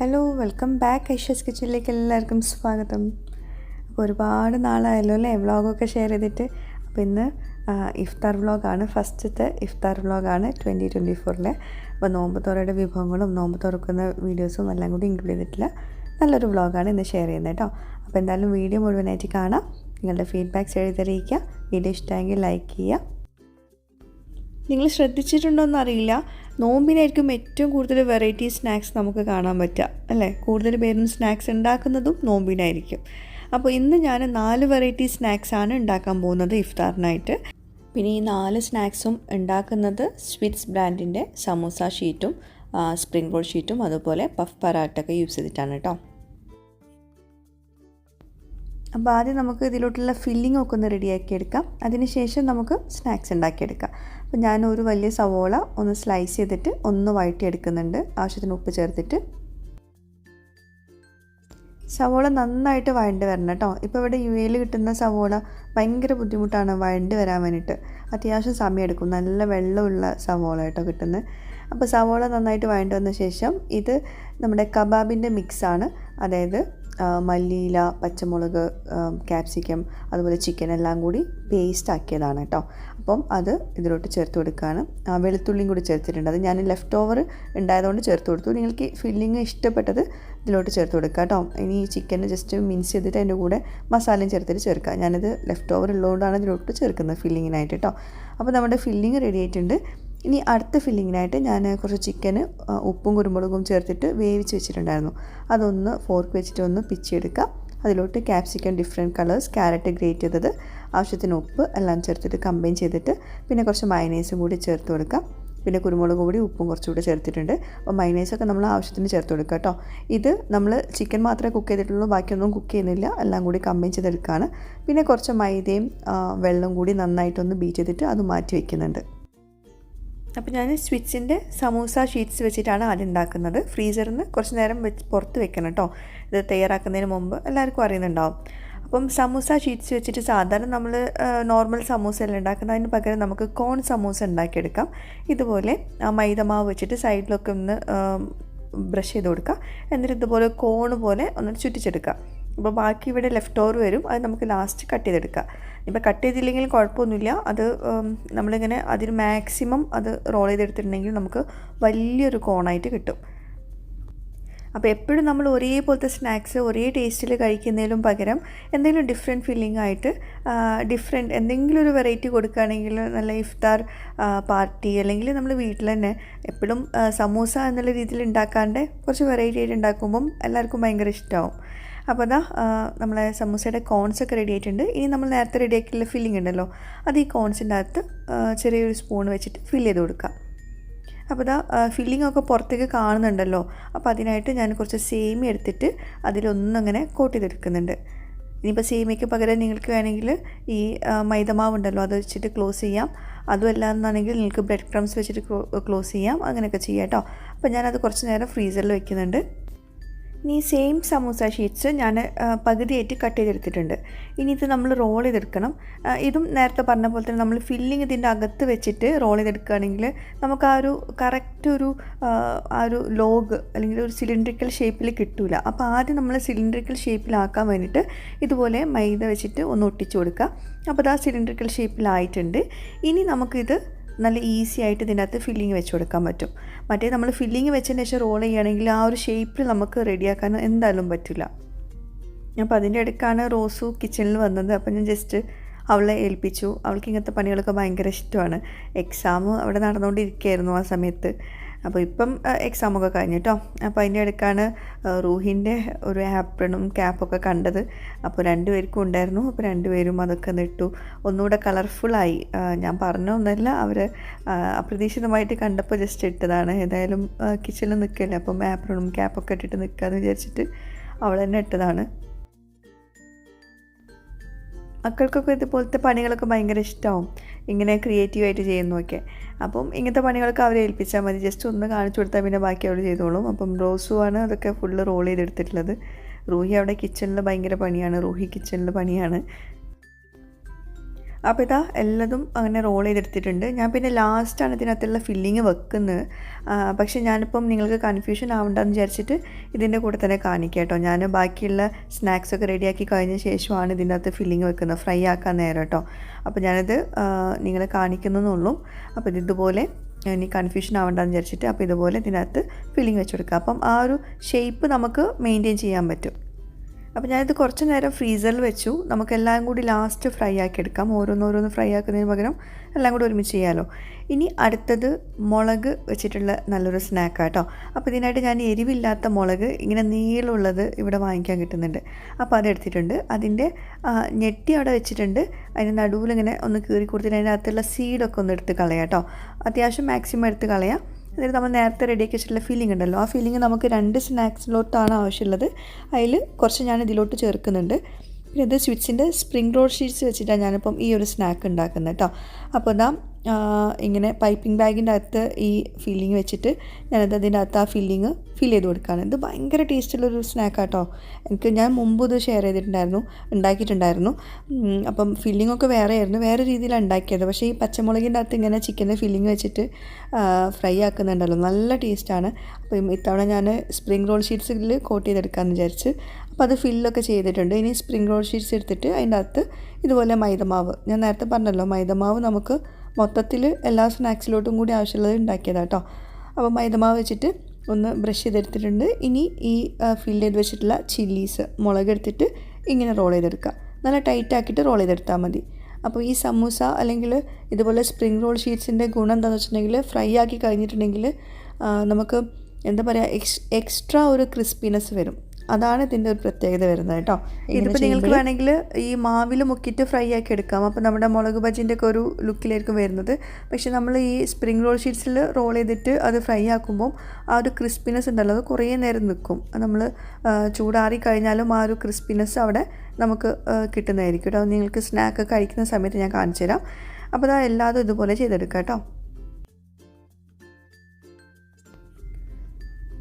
Hello welcome back Aisha's കിച്ചണിലേക്ക് എല്ലാവർക്കും സ്വാഗതം. അപ്പോൾ ഒരുപാട് നാളായല്ലോ അല്ലേ വ്ളോഗൊക്കെ ഷെയർ ചെയ്തിട്ട്. അപ്പോൾ ഇന്ന് ഇഫ്താർ വ്ളോഗാണ്, ഫസ്റ്റത്തെ ഇഫ്താർ വ്ളോഗാണ് 2024. അപ്പോൾ നോമ്പ് തുറയുടെ വിഭവങ്ങളും നോമ്പ് തുറക്കുന്ന വീഡിയോസും എല്ലാം കൂടി ഇൻക്ലൂഡ് ചെയ്തിട്ടുള്ള നല്ലൊരു വ്ളോഗാണ് ഇന്ന് ഷെയർ ചെയ്യുന്നത് കേട്ടോ. അപ്പോൾ എന്തായാലും വീഡിയോ മുഴുവനായിട്ട് കാണാം, നിങ്ങളുടെ ഫീഡ്ബാക്ക്സ് എഴുതിറിയിക്കുക. വീഡിയോ ഇഷ്ടമെങ്കിൽ ലൈക്ക് ചെയ്യുക. നിങ്ങൾ ശ്രദ്ധിച്ചിട്ടുണ്ടോയെന്ന് അറിയില്ല, നോമ്പിനായിരിക്കും ഏറ്റവും കൂടുതൽ വെറൈറ്റി സ്നാക്സ് നമുക്ക് കാണാൻ പറ്റുക അല്ലേ. കൂടുതൽ പേരും സ്നാക്സ് ഉണ്ടാക്കുന്നതും നോമ്പിനായിരിക്കും. അപ്പോൾ ഇന്ന് ഞാൻ 4 വെറൈറ്റി സ്നാക്സാണ് ഉണ്ടാക്കാൻ പോകുന്നത് ഇഫ്താറിനായിട്ട്. പിന്നെ ഈ 4 സ്നാക്സും ഉണ്ടാക്കുന്നത് സ്വിറ്റ്സ് ബ്രാൻഡിൻ്റെ സമോസ ഷീറ്റും സ്പ്രിംഗ് റോൾ ഷീറ്റും അതുപോലെ പഫ് പറാട്ടൊക്കെ യൂസ് ചെയ്തിട്ടാണ് കേട്ടോ. അപ്പോൾ ആദ്യം നമുക്ക് ഇതിലോട്ടുള്ള ഫില്ലിംഗ് ഒക്കെ ഒന്ന് റെഡിയാക്കി എടുക്കാം. അതിനുശേഷം നമുക്ക് സ്നാക്സ് ഉണ്ടാക്കിയെടുക്കാം. അപ്പോൾ ഞാൻ ഒരു വലിയ സവോള ഒന്ന് സ്ലൈസ് ചെയ്തിട്ട് ഒന്ന് വഴറ്റിയെടുക്കുന്നുണ്ട്, ആവശ്യത്തിന് ഉപ്പ് ചേർത്തിട്ട്. സവോള നന്നായിട്ട് വഴണ്ട് വരണം കേട്ടോ. ഇപ്പോൾ ഇവിടെ UAE കിട്ടുന്ന സവോള ഭയങ്കര ബുദ്ധിമുട്ടാണ് വഴണ്ട് വരാൻ വേണ്ടിയിട്ട്, അത്യാവശ്യം സമയം എടുക്കും. നല്ല വെള്ളമുള്ള സവോള കേട്ടോ കിട്ടുന്നത്. അപ്പോൾ സവോള നന്നായിട്ട് വഴണ്ട് വന്ന ശേഷം ഇത് നമ്മുടെ കബാബിൻ്റെ മിക്സാണ്, അതായത് മല്ലിയില, പച്ചമുളക്, ക്യാപ്സിക്കം അതുപോലെ ചിക്കൻ എല്ലാം കൂടി പേസ്റ്റ് ആക്കിയതാണ് കേട്ടോ. അപ്പം അത് ഇതിലോട്ട് ചേർത്ത് കൊടുക്കുകയാണ്. വെളുത്തുള്ളിയും കൂടി ചേർത്തിട്ടുണ്ട്, അത് ഞാൻ ലെഫ്റ്റ് ഓവർ ഉണ്ടായതുകൊണ്ട് ചേർത്ത് കൊടുത്തു. നിങ്ങൾക്ക് ഫില്ലിങ് ഇഷ്ടപ്പെട്ടത് ഇതിലോട്ട് ചേർത്ത് കൊടുക്കുക കേട്ടോ. ഇനി ചിക്കൻ ജസ്റ്റ് മിൻസ് ചെയ്തിട്ട് അതിൻ്റെ കൂടെ മസാലയും ചേർത്തിട്ട് ചേർക്കുക. ഞാനിത് ലെഫ്റ്റ് ഓവർ ഉള്ളതുകൊണ്ടാണ് ഇതിലോട്ട് ചേർക്കുന്നത് ഫില്ലിങ്ങിനായിട്ട് കേട്ടോ. അപ്പോൾ നമ്മുടെ ഫില്ലിങ് റെഡി ആയിട്ടുണ്ട്. ഇനി അടുത്ത ഫില്ലിങ്ങിനായിട്ട് ഞാൻ കുറച്ച് ചിക്കന് ഉപ്പും കുരുമുളകും ചേർത്തിട്ട് വേവിച്ച് വെച്ചിട്ടുണ്ടായിരുന്നു. അതൊന്ന് ഫോർക്ക് വെച്ചിട്ട് ഒന്ന് പിച്ചെടുക്കുക. അതിലോട്ട് capsicum different colours, carrot grate ചെയ്തത്, ആവശ്യത്തിന് ഉപ്പ് എല്ലാം ചേർത്തിട്ട് കമ്പൈൻ ചെയ്തിട്ട് പിന്നെ കുറച്ച് മയനൈസും കൂടി ചേർത്ത് കൊടുക്കാം. പിന്നെ കുരുമുളക് പൊടി ഉപ്പും കുറച്ചുകൂടി ചേർത്തിട്ടുണ്ട്. അപ്പോൾ മയനൈസൊക്കെ നമ്മൾ ആവശ്യത്തിന് ചേർത്ത് കൊടുക്കുക കേട്ടോ. ഇത് നമ്മൾ ചിക്കൻ മാത്രമേ കുക്ക് ചെയ്തിട്ടുള്ളൂ, ബാക്കിയൊന്നും കുക്ക് ചെയ്യുന്നില്ല, എല്ലാം കൂടി കമ്പൈൻ ചെയ്തെടുക്കുകയാണ്. പിന്നെ കുറച്ച് മൈദയും വെള്ളം കൂടി നന്നായിട്ടൊന്ന് ബീറ്റ് ചെയ്തിട്ട് അത് മാറ്റി വയ്ക്കുന്നുണ്ട്. അപ്പോൾ ഞാൻ സ്വിറ്റ്സിൻ്റെ സമോസ ഷീറ്റ്സ് വെച്ചിട്ടാണ് ആദ്യം ഉണ്ടാക്കുന്നത്. ഫ്രീസറിൽ നിന്ന് കുറച്ച് നേരം പുറത്ത് വെക്കണം കേട്ടോ. ഇത് തയ്യാറാക്കുന്നതിന് മുമ്പ് എല്ലാവർക്കും അറിയുന്നുണ്ടാവും. അപ്പം സമോസ ഷീറ്റ്സ് വെച്ചിട്ട് സാധാരണ നമ്മൾ നോർമൽ സമോസ എല്ലാം ഉണ്ടാക്കുന്നത്, അതിന് പകരം നമുക്ക് കോൺ സമോസ ഉണ്ടാക്കിയെടുക്കാം. ഇതുപോലെ മൈദമാവ് വെച്ചിട്ട് സൈഡിലൊക്കെ ഒന്ന് ബ്രഷ് ചെയ്ത് കൊടുക്കുക. എന്നിട്ട് ഇതുപോലെ കോണ് പോലെ ഒന്ന് ചുറ്റിച്ചെടുക്കുക. അപ്പോൾ ബാക്കി ഇവിടെ ലെഫ്റ്റ് ഓവർ വരും, അത് നമുക്ക് ലാസ്റ്റ് കട്ട് ചെയ്തെടുക്കുക. ഇപ്പോൾ കട്ട് ചെയ്തില്ലെങ്കിലും കുഴപ്പമൊന്നുമില്ല, അത് നമ്മളിങ്ങനെ അതിന് മാക്സിമം അത് റോൾ ചെയ്തെടുത്തിട്ടുണ്ടെങ്കിൽ നമുക്ക് വലിയൊരു കോണായിട്ട് കിട്ടും. അപ്പോൾ എപ്പോഴും നമ്മൾ ഒരേപോലത്തെ സ്നാക്സ് ഒരേ ടേസ്റ്റിൽ കഴിക്കുന്നതിലും പകരം എന്തെങ്കിലും ഡിഫറെൻറ്റ് ഫീലിംഗ് ആയിട്ട് എന്തെങ്കിലും ഒരു വെറൈറ്റി കൊടുക്കുകയാണെങ്കിൽ നല്ല ഇഫ്താർ പാർട്ടി അല്ലെങ്കിൽ നമ്മൾ വീട്ടിൽ തന്നെ എപ്പോഴും സമൂസ എന്നുള്ള രീതിയിൽ ഉണ്ടാക്കാണ്ട് കുറച്ച് വെറൈറ്റി ആയിട്ട് ഉണ്ടാക്കുമ്പം എല്ലാവർക്കും ഭയങ്കര ഇഷ്ടമാവും. അപ്പോൾ അതാ നമ്മളെ സമൂസയുടെ കോൺസൊക്കെ റെഡി ആയിട്ടുണ്ട്. ഇനി നമ്മൾ നേരത്തെ റെഡിയാക്കിയുള്ള ഫില്ലിംഗ് ഉണ്ടല്ലോ, അത് ഈ കോൺസിൻ്റെ അകത്ത് ചെറിയൊരു സ്പൂൺ വെച്ചിട്ട് ഫില്ല് ചെയ്ത് കൊടുക്കുക. അപ്പോൾ ഇതാ ഫില്ലിംഗ് ഒക്കെ പുറത്തേക്ക് കാണുന്നുണ്ടല്ലോ. അപ്പോൾ അതിനായിട്ട് ഞാൻ കുറച്ച് സേമിയ എടുത്തിട്ട് അതിലൊന്നങ്ങനെ കോട്ട് ചെയ്തെടുക്കുന്നുണ്ട്. ഇനിയിപ്പോൾ സേമിയയ്ക്ക് പകരം നിങ്ങൾക്ക് വേണമെങ്കിൽ ഈ മൈദമാവ് ഉണ്ടല്ലോ അത് വെച്ചിട്ട് ക്ലോസ് ചെയ്യാം. അതുമല്ല എന്നാണെങ്കിൽ നിങ്ങൾക്ക് ബ്രെഡ് ക്രംസ് വെച്ചിട്ട് ക്ലോസ് ചെയ്യാം, അങ്ങനെയൊക്കെ ചെയ്യാം കേട്ടോ. അപ്പോൾ ഞാനത് കുറച്ച് നേരം ഫ്രീസറിൽ വെക്കുന്നുണ്ട്. ഇനി സെയിം സമൂസ ഷീറ്റ്സ് ഞാൻ പകുതിയായിട്ട് കട്ട് ചെയ്തെടുത്തിട്ടുണ്ട്. ഇനി ഇത് നമ്മൾ റോൾ ചെയ്തെടുക്കണം. ഇതും നേരത്തെ പറഞ്ഞ പോലെ തന്നെ നമ്മൾ ഫില്ലിങ് ഇതിൻ്റെ അകത്ത് വെച്ചിട്ട് റോൾ ചെയ്തെടുക്കുകയാണെങ്കിൽ നമുക്ക് ആ ഒരു കറക്റ്റ് ഒരു ലോഗ് അല്ലെങ്കിൽ ഒരു സിലിണ്ടറിക്കൽ ഷേപ്പിൽ കിട്ടില്ല. അപ്പോൾ ആദ്യം നമ്മൾ സിലിണ്ടറിക്കൽ ഷേപ്പിലാക്കാൻ വേണ്ടിയിട്ട് ഇതുപോലെ മൈദ വെച്ചിട്ട് ഒന്ന് ഒട്ടിച്ചു കൊടുക്കുക. അപ്പോൾ അത് ആ സിലിണ്ടറിക്കൽ ഷേപ്പിലായിട്ടുണ്ട്. ഇനി നമുക്കിത് നല്ല ഈസി ആയിട്ട് ഇതിനകത്ത് ഫില്ലിങ് വെച്ച് കൊടുക്കാൻ പറ്റും. മറ്റേ നമ്മൾ ഫില്ലിങ് വെച്ചതിന് ശേഷം റോൾ ചെയ്യുകയാണെങ്കിൽ ആ ഒരു ഷേപ്പിൽ നമുക്ക് റെഡിയാക്കാൻ എന്തായാലും പറ്റില്ല. അപ്പോൾ അതിൻ്റെ ഇടയ്ക്കാണ് റോസു കിച്ചണിൽ വന്നത്. അപ്പോൾ ഞാൻ ജസ്റ്റ് അവളെ ഏൽപ്പിച്ചു. അവൾക്ക് ഇങ്ങനത്തെ പണികളൊക്കെ ഭയങ്കര ഇഷ്ടമാണ്. എക്സാം അവിടെ നടന്നുകൊണ്ടിരിക്കുകയായിരുന്നു ആ സമയത്ത്. അപ്പോൾ ഇപ്പം എക്സാമൊക്കെ കഴിഞ്ഞു കേട്ടോ. അപ്പോൾ അതിൻ്റെ ഇടയ്ക്കാണ് റൂഹിൻ്റെ ഒരു ആപ്രണും ക്യാപ്പൊക്കെ കണ്ടത്. അപ്പോൾ 2 പേർക്കും ഉണ്ടായിരുന്നു. അപ്പോൾ 2 പേരും അതൊക്കെ നിട്ടു, ഒന്നുകൂടെ കളർഫുള്ളായി. ഞാൻ പറഞ്ഞൊന്നുമല്ല, അവർ അപ്രതീക്ഷിതമായിട്ട് കണ്ടപ്പോൾ ജസ്റ്റ് ഇട്ടതാണ്. ഏതായാലും കിച്ചണിൽ നിൽക്കില്ല, അപ്പം ആപ്രണും ക്യാപ്പൊക്കെ ഇട്ടിട്ട് നിൽക്കാമെന്ന് വിചാരിച്ചിട്ട് അവൾ തന്നെ ഇട്ടതാണ്. മക്കൾക്കൊക്കെ ഇതുപോലത്തെ പണികളൊക്കെ ഭയങ്കര ഇഷ്ടമാവും, ഇങ്ങനെ ക്രിയേറ്റീവായിട്ട് ചെയ്യുന്നതൊക്കെ. അപ്പം ഇങ്ങനത്തെ പണികളൊക്കെ അവരെ ഏൽപ്പിച്ചാൽ മതി, ജസ്റ്റ് ഒന്ന് കാണിച്ചു കൊടുത്താൽ പിന്നെ ബാക്കി അവർ ചെയ്തോളും. അപ്പം റോസുമാണ് അതൊക്കെ ഫുള്ള് റോൾ ചെയ്തെടുത്തിട്ടുള്ളത്. റൂഹി അവിടെ കിച്ചണിൽ ഭയങ്കര പണിയാണ്, റൂഹി കിച്ചണിൽ പണിയാണ്. അപ്പോൾ ഇതാ എല്ലാതും അങ്ങനെ റോൾ ചെയ്തെടുത്തിട്ടുണ്ട്. ഞാൻ പിന്നെ ലാസ്റ്റാണ് ഇതിനകത്തുള്ള ഫില്ലിങ് വെക്കുന്നത്. പക്ഷേ ഞാനിപ്പം നിങ്ങൾക്ക് കൺഫ്യൂഷൻ ആവണ്ടെന്ന് വിചാരിച്ചിട്ട് ഇതിൻ്റെ കൂടെ തന്നെ കാണിക്കാം കേട്ടോ. ഞാൻ ബാക്കിയുള്ള സ്നാക്സൊക്കെ റെഡിയാക്കി കഴിഞ്ഞ ശേഷമാണ് ഇതിൻ്റെ അകത്ത് ഫില്ലിങ് വെക്കുന്നത്, ഫ്രൈ ആക്കാൻ നേരം കേട്ടോ. അപ്പോൾ ഞാനിത് നിങ്ങളെ കാണിക്കുന്നതെന്നുള്ളൂ. അപ്പോൾ ഇതുപോലെ ഇനി കൺഫ്യൂഷൻ ആവണ്ടെന്ന് വിചാരിച്ചിട്ട് അപ്പോൾ ഇതുപോലെ ഇതിനകത്ത് ഫില്ലിങ് വെച്ച് കൊടുക്കുക. അപ്പം ആ ഒരു ഷേപ്പ് നമുക്ക് മെയിൻറ്റെയിൻ ചെയ്യാൻ പറ്റും. അപ്പോൾ ഞാനിത് കുറച്ച് നേരം ഫ്രീസറിൽ വെച്ചു. നമുക്കെല്ലാം കൂടി ലാസ്റ്റ് ഫ്രൈ ആക്കി എടുക്കാം. ഓരോന്നോരോന്ന് ഫ്രൈ ആക്കുന്നതിന് പകരം എല്ലാം കൂടി ഒരുമിച്ച് ചെയ്യാമല്ലോ. ഇനി അടുത്തത് മുളക് വെച്ചിട്ടുള്ള നല്ലൊരു സ്നാക്കാണ് കേട്ടോ. അപ്പോൾ ഇതിനായിട്ട് ഞാൻ എരിവില്ലാത്ത മുളക് ഇങ്ങനെ നീളമുള്ളത് ഇവിടെ വാങ്ങിക്കാൻ കിട്ടുന്നുണ്ട്. അപ്പോൾ അതെടുത്തിട്ടുണ്ട്. അതിൻ്റെ ഞെട്ടി അവിടെ വെച്ചിട്ടുണ്ട്. അതിൻ്റെ നടുവിലിങ്ങനെ ഒന്ന് കീറി കൊടുത്തിട്ട് അതിൻ്റെ അകത്തുള്ള സീഡൊക്കെ ഒന്ന് എടുത്ത് കളയാം കേട്ടോ. അത്യാവശ്യം മാക്സിമം എടുത്ത് കളയാം. എന്നിട്ട് നമ്മൾ നേരത്തെ റെഡിയാക്കി വെച്ചിട്ടുള്ള ഫില്ലിംഗ് ഉണ്ടല്ലോ, ആ ഫില്ലിംഗ് നമുക്ക് 2 സ്നാക്സിലോട്ടാണ് ആവശ്യമുള്ളത്. അതിൽ കുറച്ച് ഞാൻ ഇതിലോട്ട് ചേർക്കുന്നുണ്ട്. പിന്നെ ഇത് സ്വിറ്റ്സിൻ്റെ സ്പ്രിംഗ് റോൾ ഷീറ്റ്സ് വെച്ചിട്ടാണ് ഞാനിപ്പം ഈ ഒരു സ്നാക്ക് ഉണ്ടാക്കുന്നത് കേട്ടോ. അപ്പോൾ ഇതാ ഇങ്ങനെ പൈപ്പിംഗ് ബാഗിൻ്റെ അകത്ത് ഈ ഫില്ലിങ് വെച്ചിട്ട് ഞാനത് അതിൻ്റെ അകത്ത് ആ ഫില്ലിങ് ഫിൽ ചെയ്ത് കൊടുക്കുകയാണ്. ഇത് ഭയങ്കര ടേസ്റ്റുള്ളൊരു സ്നാക്കാട്ടോ. ഞാൻ മുമ്പ് ഇത് ഷെയർ ഉണ്ടാക്കിയിട്ടുണ്ടായിരുന്നു. അപ്പം ഫില്ലിങ്ങൊക്കെ വേറെ രീതിയിലാണ് ഉണ്ടാക്കിയത്. പക്ഷേ ഈ പച്ചമുളകിൻ്റെ അകത്ത് ഇങ്ങനെ ചിക്കൻ്റെ ഫില്ലിങ് വെച്ചിട്ട് ഫ്രൈ ആക്കുന്നുണ്ടല്ലോ, നല്ല ടേസ്റ്റാണ്. അപ്പം ഇത്തവണ ഞാൻ സ്പ്രിംഗ് റോൾ ഷീറ്റ്സിൽ കോട്ട് ചെയ്തെടുക്കാമെന്ന് വിചാരിച്ച് അപ്പോൾ അത് ഫില്ലൊക്കെ ചെയ്തിട്ടുണ്ട്. ഇനി സ്പ്രിംഗ് റോൾ ഷീറ്റ്സ് എടുത്തിട്ട് അതിൻ്റെ അകത്ത് ഇതുപോലെ മൈദമാവ്, ഞാൻ നേരത്തെ പറഞ്ഞല്ലോ മൈദമാവ് നമുക്ക് മൊത്തത്തിൽ എല്ലാ സ്നാക്സിലോട്ടും കൂടി ആവശ്യമുള്ളത് ഉണ്ടാക്കിയതാണ് കേട്ടോ. അപ്പോൾ മൈദമാവ് വെച്ചിട്ട് ഒന്ന് ബ്രഷ് ചെയ്തെടുത്തിട്ടുണ്ട്. ഇനി ഈ ഫില്ല് ചെയ്ത് വെച്ചിട്ടുള്ള ചില്ലീസ് മുളക് എടുത്തിട്ട് ഇങ്ങനെ റോൾ ചെയ്തെടുക്കുക. നല്ല ടൈറ്റാക്കിയിട്ട് റോൾ ചെയ്തെടുത്താൽ മതി. അപ്പോൾ ഈ സമൂസ അല്ലെങ്കിൽ ഇതുപോലെ സ്പ്രിംഗ് റോൾ ഷീറ്റ്സിൻ്റെ ഗുണം എന്താണെന്ന് വെച്ചിട്ടുണ്ടെങ്കിൽ ഫ്രൈ ആക്കി കഴിഞ്ഞിട്ടുണ്ടെങ്കിൽ നമുക്ക് എന്താ പറയുക എക്സ്ട്രാ ഒരു ക്രിസ്പിനെസ് വരും. അതാണ് ഇതിൻ്റെ ഒരു പ്രത്യേകത വരുന്നത് കേട്ടോ. ഇതിപ്പോൾ നിങ്ങൾക്ക് വേണമെങ്കിൽ ഈ മാവിൽ മുക്കിയിട്ട് ഫ്രൈ ആക്കി എടുക്കാം. അപ്പോൾ നമ്മുടെ മുളക് ബജിൻ്റെ ഒക്കെ ഒരു ലുക്കിലായിരിക്കും വരുന്നത്. പക്ഷേ നമ്മൾ ഈ സ്പ്രിംഗ് റോൾ ഷീറ്റ്സിൽ റോൾ ചെയ്തിട്ട് അത് ഫ്രൈ ആക്കുമ്പം ആ ഒരു ക്രിസ്പിനെസ് ഉണ്ടല്ലോ, അത് കുറേ നേരം നിൽക്കും. നമ്മൾ ചൂടാറി കഴിഞ്ഞാലും ആ ഒരു ക്രിസ്പിനെസ് അവിടെ നമുക്ക് കിട്ടുന്നതായിരിക്കും കേട്ടോ. നിങ്ങൾക്ക് സ്നാക്ക് കഴിക്കുന്ന സമയത്ത് ഞാൻ കാണിച്ചു തരാം. അപ്പോൾ അത് എല്ലാതും ഇതുപോലെ ചെയ്തെടുക്കാം കേട്ടോ.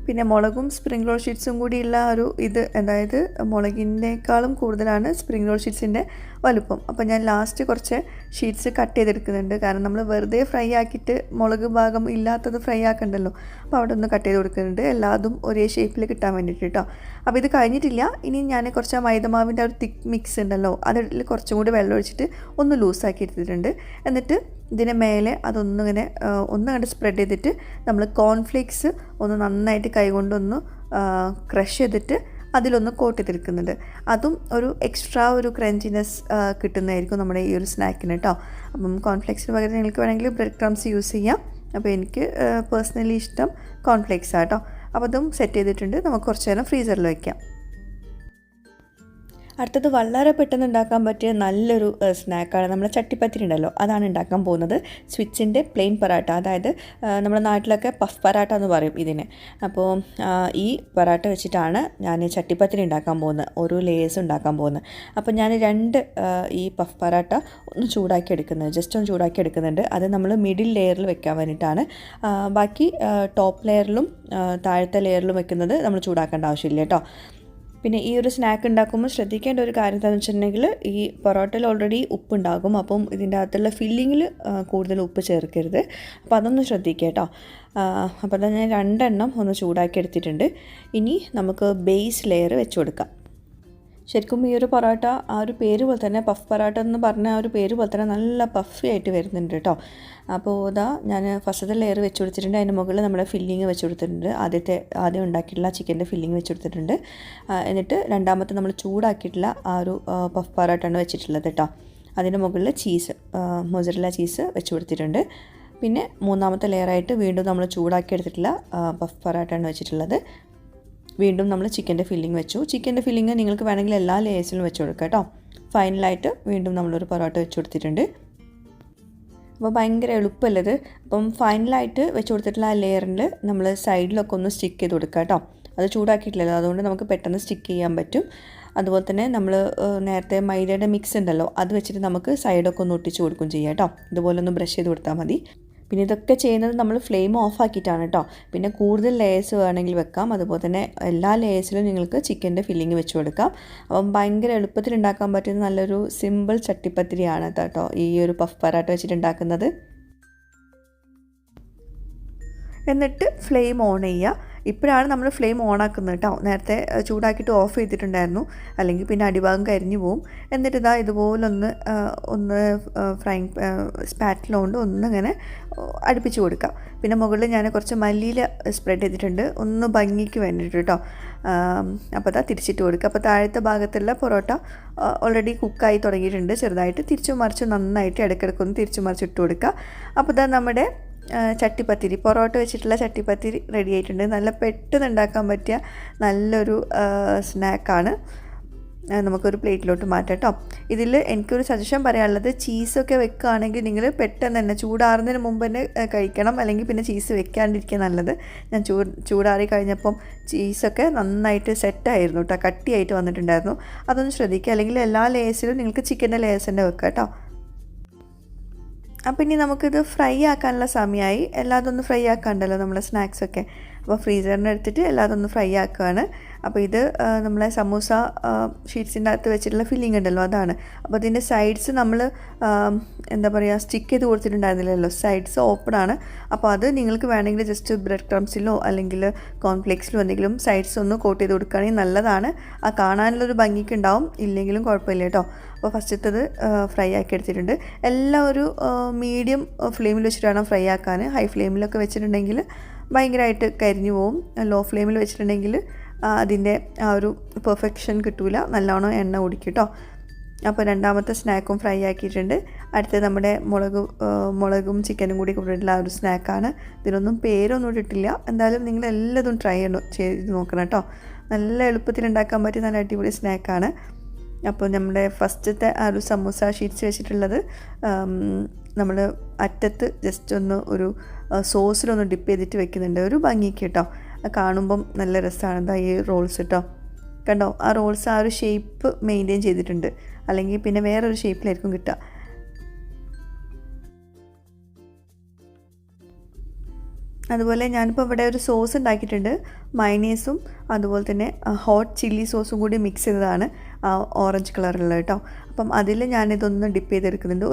പിന്നെ മുളകും സ്പ്രിംഗ് റോൾ ഷീറ്റ്സും കൂടിയുള്ള ഒരു ഇത്, അതായത് മുളകിനേക്കാളും കൂടുതലാണ് സ്പ്രിംഗ് റോൾ ഷീറ്റ്സിൻ്റെ വലുപ്പം. അപ്പോൾ ഞാൻ ലാസ്റ്റ് കുറച്ച് ഷീറ്റ്സ് കട്ട് ചെയ്തെടുക്കുന്നുണ്ട്. കാരണം നമ്മൾ വെറുതെ ഫ്രൈ ആക്കിയിട്ട് മുളക് ഭാഗം ഇല്ലാത്തത് ഫ്രൈ ആക്കണ്ടല്ലോ. അപ്പോൾ അവിടെ ഒന്ന് കട്ട് ചെയ്ത് കൊടുക്കുന്നുണ്ട്, എല്ലാതും ഒരേ ഷേപ്പിൽ കിട്ടാൻ വേണ്ടിയിട്ട് കേട്ടോ. അപ്പോൾ ഇത് കഴിഞ്ഞിട്ടില്ല. ഇനി ഞാൻ കുറച്ച് മൈദമാവിൻ്റെ ഒരു തിക്ക് മിക്സ് ഉണ്ടല്ലോ, അതിൽ കുറച്ചും കൂടി വെള്ളം ഒഴിച്ചിട്ട് ഒന്ന് ലൂസാക്കി എടുത്തിട്ടുണ്ട്. എന്നിട്ട് ഇതിന് മേലെ അതൊന്നിങ്ങനെ ഒന്ന് കണ്ട് സ്പ്രെഡ് ചെയ്തിട്ട് നമ്മൾ കോൺഫ്ലേക്സ് ഒന്ന് നന്നായിട്ട് കൈകൊണ്ടൊന്ന് ക്രഷ് ചെയ്തിട്ട് അതിലൊന്ന് കോട്ട് ചെയ്തെടുക്കുന്നുണ്ട്. അതും ഒരു എക്സ്ട്രാ ഒരു ക്രഞ്ചിനെസ് കിട്ടുന്നതായിരിക്കും നമ്മുടെ ഈ ഒരു സ്നാക്കിന് കേട്ടോ. അപ്പം കോൺഫ്ലേക്സിന് പകരം നിങ്ങൾക്ക് വേണമെങ്കിൽ ബ്രെഡ് ക്രംസ് യൂസ് ചെയ്യാം. അപ്പോൾ എനിക്ക് പേഴ്സണലി ഇഷ്ടം കോൺഫ്ലേക്സാണ് കേട്ടോ. അപ്പോൾ അതും സെറ്റ് ചെയ്തിട്ടുണ്ട്. നമുക്ക് കുറച്ച് നേരം ഫ്രീസറിൽ വയ്ക്കാം. അടുത്തത് വളരെ പെട്ടെന്ന് ഉണ്ടാക്കാൻ പറ്റിയ നല്ലൊരു സ്നാക്കാണ്. നമ്മുടെ ചട്ടിപ്പത്തിരി ഉണ്ടല്ലോ, അതാണ് ഉണ്ടാക്കാൻ പോകുന്നത്. സ്വിറ്റ്സിൻ്റെ പ്ലെയിൻ പറാട്ട, അതായത് നമ്മുടെ നാട്ടിലൊക്കെ പഫ് പറാട്ട എന്ന് പറയും ഇതിന്. അപ്പോൾ ഈ പറാട്ട വെച്ചിട്ടാണ് ഞാൻ ചട്ടിപ്പത്തിരി ഉണ്ടാക്കാൻ പോകുന്നത്, ഓരോ ലേയേഴ്സ് ഉണ്ടാക്കാൻ പോകുന്നത്. അപ്പോൾ ഞാൻ 2 ഈ പഫ് പറാട്ട ഒന്ന് ചൂടാക്കി എടുക്കുന്നത്, ജസ്റ്റ് ഒന്ന് ചൂടാക്കി എടുക്കുന്നുണ്ട്. അത് നമ്മൾ മിഡിൽ ലെയറിൽ വെക്കാൻ വേണ്ടിയിട്ടാണ്. ബാക്കി ടോപ്പ് ലെയറിലും താഴത്തെ ലെയറിലും വെക്കുന്നത് നമ്മൾ ചൂടാക്കേണ്ട ആവശ്യമില്ല കേട്ടോ. പിന്നെ ഈ ഒരു സ്നാക്ക് ഉണ്ടാക്കുമ്പോൾ ശ്രദ്ധിക്കേണ്ട ഒരു കാര്യം എന്താണെന്ന് വെച്ചിട്ടുണ്ടെങ്കിൽ ഈ പൊറോട്ടയിൽ ഓൾറെഡി ഉപ്പുണ്ടാകും. അപ്പം ഇതിൻ്റെ അകത്തുള്ള ഫില്ലിങ്ങിൽ കൂടുതൽ ഉപ്പ് ചേർക്കരുത്. അപ്പോൾ അതൊന്ന് ശ്രദ്ധിക്കുക കേട്ടോ. അപ്പോൾ അത് ഞാൻ 2 എണ്ണം ഒന്ന് ചൂടാക്കി എടുത്തിട്ടുണ്ട്. ഇനി നമുക്ക് ബേസ് ലെയർ വെച്ച് കൊടുക്കാം. ശരിക്കും ഈ ഒരു പൊറോട്ട ആ ഒരു പേര് പോലെ തന്നെ, പഫ് പൊറോട്ട എന്ന് പറഞ്ഞ ആ ഒരു പേര് പോലെ തന്നെ നല്ല പഫി ആയിട്ട് വരുന്നുണ്ട് കേട്ടോ. അപ്പോൾ ഇതാ ഞാൻ ഫസ്റ്റത്തെ ലെയർ വെച്ച് കൊടുത്തിട്ടുണ്ട്. അതിന് മുകളിൽ നമ്മുടെ ഫില്ലിങ് വെച്ച് കൊടുത്തിട്ടുണ്ട്. ആദ്യം ഉണ്ടാക്കിയിട്ടുള്ള ചിക്കൻ്റെ ഫില്ലിങ് വെച്ച് കൊടുത്തിട്ടുണ്ട്. എന്നിട്ട് രണ്ടാമത്തെ നമ്മൾ ചൂടാക്കിയിട്ടുള്ള ആ ഒരു പഫ് പൊറോട്ടയാണ് വെച്ചിട്ടുള്ളത് കേട്ടോ. അതിന് മുകളിൽ ചീസ്, മൊസറല്ല ചീസ് വെച്ച് കൊടുത്തിട്ടുണ്ട്. പിന്നെ മൂന്നാമത്തെ ലെയറായിട്ട് വീണ്ടും നമ്മൾ ചൂടാക്കി എടുത്തിട്ടുള്ള പഫ് പൊറോട്ടയാണ് വെച്ചിട്ടുള്ളത്. വീണ്ടും നമ്മൾ ചിക്കൻ്റെ ഫില്ലിങ് വെച്ചു. ചിക്കൻ്റെ ഫില്ലിങ് നിങ്ങൾക്ക് വേണമെങ്കിൽ എല്ലാ ലേയേഴ്സിലും വെച്ച് കൊടുക്കുക കേട്ടോ. ഫൈനലായിട്ട് വീണ്ടും നമ്മളൊരു പൊറോട്ട വെച്ച് കൊടുത്തിട്ടുണ്ട്. അപ്പോൾ ഭയങ്കര എളുപ്പമല്ലത്. അപ്പം ഫൈനലായിട്ട് വെച്ച് കൊടുത്തിട്ടുള്ള ആ ലെയറിൽ നമ്മൾ സൈഡിലൊക്കെ ഒന്ന് സ്റ്റിക്ക് ചെയ്ത് കൊടുക്കുക കേട്ടോ. അത് ചൂടാക്കിയിട്ടില്ലല്ലോ, അതുകൊണ്ട് നമുക്ക് പെട്ടെന്ന് സ്റ്റിക്ക് ചെയ്യാൻ പറ്റും. അതുപോലെ തന്നെ നമ്മൾ നേരത്തെ മൈദയുടെ മിക്സ് ഉണ്ടല്ലോ, അത് വെച്ചിട്ട് നമുക്ക് സൈഡൊക്കെ ഒന്ന് ഒട്ടിച്ച് കൊടുക്കും ചെയ്യാം കേട്ടോ. ഇതുപോലെ ഒന്ന് ബ്രഷ് ചെയ്ത് കൊടുത്താൽ മതി. പിന്നെ ഇതൊക്കെ ചെയ്യുന്നത് നമ്മൾ ഫ്ലെയിം ഓഫ് ആക്കിയിട്ടാണ് കേട്ടോ. പിന്നെ കൂടുതൽ ലെയേഴ്സ് വേണമെങ്കിൽ വെക്കാം. അതുപോലെ തന്നെ എല്ലാ ലെയേഴ്സിലും നിങ്ങൾക്ക് ചിക്കൻ്റെ ഫില്ലിങ് വെച്ച് കൊടുക്കാം. അപ്പം ഭയങ്കര എളുപ്പത്തിൽ ഉണ്ടാക്കാൻ പറ്റുന്ന നല്ലൊരു സിമ്പിൾ ചട്ടിപ്പത്തിരിയാണ് കേട്ടോ ഈ ഒരു പഫ് പറാട്ട വെച്ചിട്ട് ഉണ്ടാക്കുന്നത്. എന്നിട്ട് ഫ്ലെയിം ഓൺ ചെയ്യുക. ഇപ്പോഴാണ് നമ്മൾ ഫ്ലെയിം ഓൺ ആക്കുന്നത് കേട്ടോ. നേരത്തെ ചൂടാക്കിയിട്ട് ഓഫ് ചെയ്തിട്ടുണ്ടായിരുന്നു, അല്ലെങ്കിൽ പിന്നെ അടിഭാഗം കരിഞ്ഞു പോവും. എന്നിട്ട് ഇതാ ഇതുപോലൊന്ന് സ്പാറ്റിലുകൊണ്ട് ഒന്നിങ്ങനെ അടുപ്പിച്ച് കൊടുക്കാം. പിന്നെ മുകളിൽ ഞാൻ കുറച്ച് മല്ലിയില സ്പ്രെഡ് ചെയ്തിട്ടുണ്ട്, ഒന്ന് ഭംഗിക്ക് വേണ്ടിയിട്ട് കേട്ടോ. അപ്പോൾ ഇതാ തിരിച്ചിട്ട് കൊടുക്കുക. അപ്പോൾ താഴത്തെ ഭാഗത്തുള്ള പൊറോട്ട ഓൾറെഡി കുക്കായി തുടങ്ങിയിട്ടുണ്ട്. ചെറുതായിട്ട് തിരിച്ചു മറിച്ച് നന്നായിട്ട് ഇടയ്ക്കിടയ്ക്കൊന്ന് തിരിച്ചു മറിച്ചിട്ട് കൊടുക്കുക. അപ്പോൾ ഇതാ നമ്മുടെ ചട്ടിപ്പത്തിരി, പൊറോട്ട വെച്ചിട്ടുള്ള ചട്ടിപ്പത്തിരി റെഡി ആയിട്ടുണ്ട്. നല്ല പെട്ടെന്ന് ഉണ്ടാക്കാൻ പറ്റിയ നല്ലൊരു സ്നാക്കാണ്. നമുക്കൊരു പ്ലേറ്റിലോട്ട് മാറ്റാം കേട്ടോ. ഇതിൽ എനിക്കൊരു സജഷൻ പറയാനുള്ളത്, ചീസൊക്കെ വെക്കുകയാണെങ്കിൽ നിങ്ങൾ പെട്ടെന്ന് തന്നെ ചൂടാറുന്നതിന് മുമ്പ് തന്നെ കഴിക്കണം, അല്ലെങ്കിൽ പിന്നെ ചീസ് വെക്കാണ്ടിരിക്കുക നല്ലത്. ഞാൻ ചൂടാറി കഴിഞ്ഞപ്പം ചീസൊക്കെ നന്നായിട്ട് സെറ്റായിരുന്നു കേട്ടോ, കട്ടിയായിട്ട് വന്നിട്ടുണ്ടായിരുന്നു. അതൊന്ന് ശ്രദ്ധിക്കുക. അല്ലെങ്കിൽ എല്ലാ ലേസിലും നിങ്ങൾക്ക് ചിക്കൻ്റെ ലേസ് തന്നെ വെക്കാം കേട്ടോ. അപ്പം ഇനി നമുക്കിത് ഫ്രൈ ആക്കാനുള്ള സമയമായി. എല്ലാതൊന്ന് ഫ്രൈ ആക്കാണ്ടല്ലോ നമ്മളെ സ്നാക്സൊക്കെ. അപ്പോൾ ഫ്രീസറിന് എടുത്തിട്ട് എല്ലാതൊന്ന് ഫ്രൈ ആക്കുകയാണ്. അപ്പോൾ ഇത് നമ്മളെ സമൂസ ഷീറ്റ്സിൻ്റെ അകത്ത് വെച്ചിട്ടുള്ള ഫില്ലിംഗ് ഉണ്ടല്ലോ, അതാണ്. അപ്പോൾ അതിൻ്റെ സൈഡ്സ് നമ്മൾ എന്താ പറയുക, സ്റ്റിക്ക് ചെയ്ത് കൊടുത്തിട്ടുണ്ടായിരുന്നില്ലല്ലോ, സൈഡ്സ് ഓപ്പൺ ആണ്. അപ്പോൾ അത് നിങ്ങൾക്ക് വേണമെങ്കിൽ ജസ്റ്റ് ബ്രെഡ് ക്രംസിലോ അല്ലെങ്കിൽ കോൺഫ്ലേക്സിലോ എന്തെങ്കിലും സൈഡ്സ് ഒന്ന് കോട്ട് ചെയ്ത് കൊടുക്കുകയാണെങ്കിൽ നല്ലതാണ്. ആ കാണാനുള്ളൊരു ഭംഗിക്ക് ഉണ്ടാവും, ഇല്ലെങ്കിലും കുഴപ്പമില്ല കേട്ടോ. അപ്പോൾ ഫസ്റ്റത്തത് ഫ്രൈ ആക്കി എടുത്തിട്ടുണ്ട്. എല്ലാം ഒരു മീഡിയം ഫ്ലെയിമിൽ വെച്ചിട്ട് വേണം ഫ്രൈ ആക്കാൻ. ഹൈ ഫ്ലെയിമിലൊക്കെ വെച്ചിട്ടുണ്ടെങ്കിൽ ഭയങ്കരമായിട്ട് കരിഞ്ഞു പോവും. ലോ ഫ്ലെയിമിൽ വെച്ചിട്ടുണ്ടെങ്കിൽ അതിൻ്റെ ആ ഒരു പെർഫെക്ഷൻ കിട്ടില്ല, നല്ലോണം എണ്ണ ഓടിക്കും കേട്ടോ. അപ്പോൾ രണ്ടാമത്തെ സ്നാക്കും ഫ്രൈ ആക്കിയിട്ടുണ്ട്. അടുത്തത് നമ്മുടെ മുളകും ചിക്കനും കൂടി കൂടിയിട്ടുള്ള ആ ഒരു സ്നാക്കാണ്. ഇതിനൊന്നും പേരൊന്നും ഇട്ടിട്ടില്ല. എന്തായാലും നിങ്ങൾ എല്ലാതും ട്രൈ ചെയ്ത് നോക്കണം കേട്ടോ. നല്ല എളുപ്പത്തിൽ ഉണ്ടാക്കാൻ പറ്റിയ നല്ല അടിപൊളി സ്നാക്കാണ്. അപ്പോൾ നമ്മുടെ ഫസ്റ്റത്തെ ആ ഒരു സമൂസ ഷീറ്റ്സ് വെച്ചിട്ടുള്ളത് നമ്മൾ അറ്റത്ത് ജസ്റ്റ് ഒന്ന് ഒരു സോസിലൊന്ന് ഡിപ്പ് ചെയ്തിട്ട് വെക്കുന്നുണ്ട്, ഒരു ഭംഗിക്ക് കേട്ടോ. കാണുമ്പം നല്ല രസമാണ്. എന്താ ഈ റോൾസ് കേട്ടോ, കണ്ടോ? ആ റോൾസ് ആ ഒരു ഷേപ്പ് മെയിൻറ്റെയിൻ ചെയ്തിട്ടുണ്ട്, അല്ലെങ്കിൽ പിന്നെ വേറൊരു ഷേപ്പിലായിരിക്കും കിട്ടുക. അതുപോലെ ഞാനിപ്പോൾ ഇവിടെ ഒരു സോസ് ഉണ്ടാക്കിയിട്ടുണ്ട്. മയണൈസും അതുപോലെ തന്നെ ഹോട്ട് ചില്ലി സോസും കൂടി മിക്സ് ചെയ്തതാണ്, ഓറഞ്ച് കളറുള്ള കേട്ടോ. അപ്പം അതിൽ ഞാനിതൊന്ന് ഡിപ്പ് ചെയ്തെടുക്കുന്നുണ്ട്,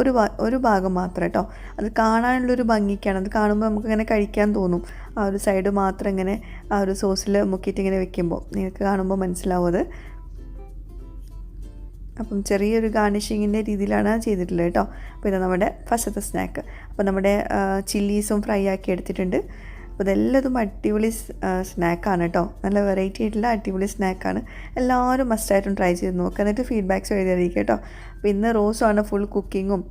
ഒരു ഭാഗം മാത്രം കേട്ടോ. അത് കാണാനുള്ളൊരു ഭംഗിക്കാണ്. അത് കാണുമ്പോൾ നമുക്കിങ്ങനെ കഴിക്കാൻ തോന്നും. ആ ഒരു സൈഡ് മാത്രം ഇങ്ങനെ ആ ഒരു സോസിൽ മുക്കിയിട്ട് ഇങ്ങനെ വെക്കുമ്പോൾ നിങ്ങൾക്ക് കാണുമ്പോൾ മനസ്സിലാവും അത്. അപ്പം ചെറിയൊരു ഗാർണിഷിങ്ങിൻ്റെ രീതിയിലാണ് ചെയ്തിട്ടുള്ളത് കേട്ടോ. അപ്പോൾ ഇത് നമ്മുടെ ഫസ്റ്റത്തെ സ്നാക്ക്. അപ്പോൾ നമ്മുടെ ചില്ലീസും ഫ്രൈ ആക്കി എടുത്തിട്ടുണ്ട്. അപ്പോൾ ഇതെല്ലാതും അടിപൊളി സ്നാക്കാണ് കേട്ടോ. നല്ല വെറൈറ്റി ആയിട്ടുള്ള അടിപൊളി സ്നാക്കാണ്. എല്ലാവരും മസ്റ്റായിട്ടും ട്രൈ ചെയ്ത് നോക്കുക, എന്നിട്ട് ഫീഡ്ബാക്ക്സ് എഴുതിയിരിക്കുക കേട്ടോ. അപ്പോൾ ഇന്ന് റോസാണ് ഫുൾ കുക്കിങ്ങും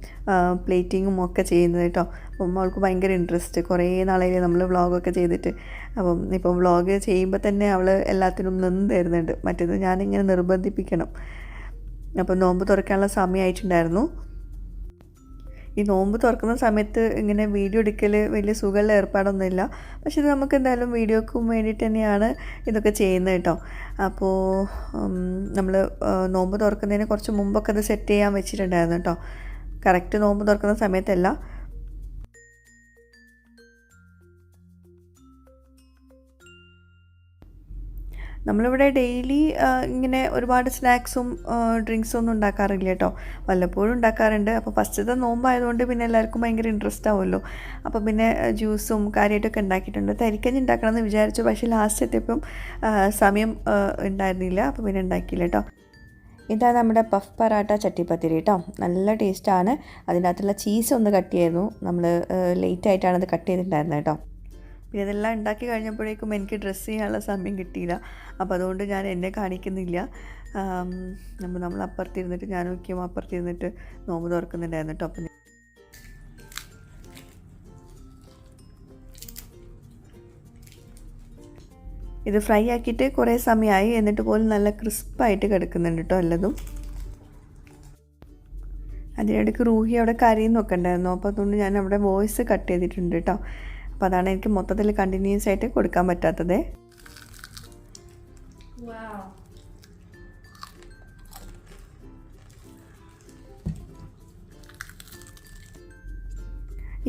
പ്ലേറ്റിങ്ങും ഒക്കെ ചെയ്യുന്നത് കേട്ടോ. അപ്പം അവൾക്ക് ഭയങ്കര ഇൻട്രസ്റ്റ്, കുറേ നാളായി നമ്മൾ വ്ളോഗൊക്കെ ചെയ്തിട്ട്. അപ്പം ഇപ്പം വ്ളോഗ് ചെയ്യുമ്പോൾ തന്നെ അവൾ എല്ലാത്തിനും നിന്ന് തരുന്നുണ്ട്. മറ്റേത് ഞാനിങ്ങനെ നിർബന്ധിപ്പിക്കണം. അപ്പോൾ നോമ്പ് തുറക്കാനുള്ള സമയമായിട്ടുണ്ടായിരുന്നു. ഈ നോമ്പ് തുറക്കുന്ന സമയത്ത് ഇങ്ങനെ വീഡിയോ എടുക്കൽ വലിയ സുഖമുള്ള ഏർപ്പാടൊന്നുമില്ല. പക്ഷേ ഇത് നമുക്ക് എന്തായാലും വീഡിയോക്കും വേണ്ടിയിട്ട് തന്നെയാണ് ഇതൊക്കെ ചെയ്യുന്നത് കേട്ടോ. അപ്പോൾ നമ്മൾ നോമ്പ് തുറക്കുന്നതിന് കുറച്ച് മുമ്പൊക്കെ അത് സെറ്റ് ചെയ്യാൻ വെച്ചിട്ടുണ്ടായിരുന്നു കേട്ടോ. കറക്റ്റ് നോമ്പ് തുറക്കുന്ന സമയത്തല്ല. നമ്മളിവിടെ ഡെയിലി ഇങ്ങനെ ഒരുപാട് സ്നാക്സും ഡ്രിങ്ക്സും ഒന്നും ഉണ്ടാക്കാറില്ല കേട്ടോ. വല്ലപ്പോഴും ഉണ്ടാക്കാറുണ്ട്. അപ്പോൾ ഫസ്റ്റത്തെ നോമ്പായതുകൊണ്ട് പിന്നെ എല്ലാവർക്കും ഭയങ്കര ഇൻട്രസ്റ്റ് ആവുമല്ലോ. അപ്പോൾ പിന്നെ ജ്യൂസും കാര്യമായിട്ടൊക്കെ ഉണ്ടാക്കിയിട്ടുണ്ട്. തരിക്കഞ്ഞി ഉണ്ടാക്കണമെന്ന് വിചാരിച്ചു, പക്ഷേ ലാസ്റ്റ് എത്തിയപ്പം സമയം ഉണ്ടായിരുന്നില്ല. അപ്പോൾ പിന്നെ ഉണ്ടാക്കിയില്ല കേട്ടോ. ഇതാണ് നമ്മുടെ പഫ് പറാട്ട ചട്ടിപ്പത്തിരി കേട്ടോ. നല്ല ടേസ്റ്റാണ്. അതിൻ്റെ അകത്തുള്ള ചീസ് ഒന്ന് കട്ട് ചെയ്യായിരുന്നു. നമ്മൾ ലേറ്റായിട്ടാണ് അത് കട്ട് ചെയ്തിട്ടുണ്ടായിരുന്നത് കേട്ടോ. പിന്നെ ഇതെല്ലാം ഉണ്ടാക്കി കഴിഞ്ഞപ്പോഴേക്കും എനിക്ക് ഡ്രസ്സ് ചെയ്യാനുള്ള സമയം കിട്ടിയില്ല. അപ്പോൾ അതുകൊണ്ട് ഞാൻ എന്നെ കാണിക്കുന്നില്ല. നമ്മൾ അപ്പുറത്തിരുന്നിട്ട് ഞാൻ നോക്കിയും അപ്പുറത്തിരുന്നിട്ട് നോമ്പ് തുറക്കുന്നുണ്ടായിരുന്നു കേട്ടോ. അപ്പം ഇത് ഫ്രൈ ആക്കിയിട്ട് കുറേ സമയമായി, എന്നിട്ട് പോലും നല്ല ക്രിസ്പായിട്ട് കിടക്കുന്നുണ്ട് കേട്ടോ എല്ലതും. അതിനിടയ്ക്ക് റൂഹി അവിടെ കരയുന്നൊക്കെ ഉണ്ടായിരുന്നു. അപ്പോൾ അതുകൊണ്ട് ഞാൻ അവിടെ വോയിസ് കട്ട് ചെയ്തിട്ടുണ്ട് കേട്ടോ. അപ്പോൾ അതാണ് എനിക്ക് മൊത്തത്തിൽ കണ്ടിന്യൂസ് ആയിട്ട് കൊടുക്കാൻ പറ്റാത്തത്.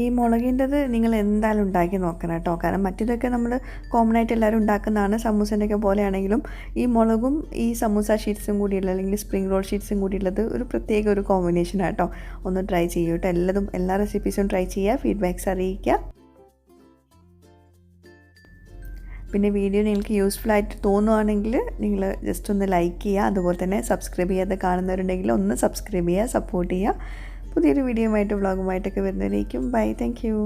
ഈ മുളകിൻ്റെത് നിങ്ങൾ എന്തായാലും ഉണ്ടാക്കി നോക്കണം കേട്ടോ. കാരണം മറ്റേതൊക്കെ നമ്മൾ കോമൺ ആയിട്ട് എല്ലാവരും ഉണ്ടാക്കുന്നതാണ് സമൂസേൻ്റെയൊക്കെ പോലെയാണെങ്കിലും ഈ മുളകും ഈ സമൂസ ഷീറ്റ്സും കൂടിയുള്ള അല്ലെങ്കിൽ സ്പ്രിംഗ് റോൾ ഷീറ്റ്സും കൂടിയുള്ളത് ഒരു പ്രത്യേക ഒരു കോമ്പിനേഷനാണ് കേട്ടോ. ഒന്ന് ട്രൈ ചെയ്യൂ കേട്ടോ. എല്ലാ റെസിപ്പീസും ട്രൈ ചെയ്യുക, ഫീഡ്ബാക്ക്സ് അറിയിക്കുക. പിന്നെ വീഡിയോ നിങ്ങൾക്ക് യൂസ്ഫുൾ ആയിട്ട് തോന്നുകയാണെങ്കിൽ നിങ്ങൾ ജസ്റ്റ് ഒന്ന് ലൈക്ക് ചെയ്യുക. അതുപോലെ തന്നെ സബ്സ്ക്രൈബ് ചെയ്യാതെ കാണുന്നവരുണ്ടെങ്കിൽ ഒന്ന് സബ്സ്ക്രൈബ് ചെയ്യുക, സപ്പോർട്ട് ചെയ്യുക. പുതിയൊരു വീഡിയോയുമായിട്ട് വ്ളോഗുമായിട്ടൊക്കെ വരുന്നവരേക്കും ബൈ. Thank you.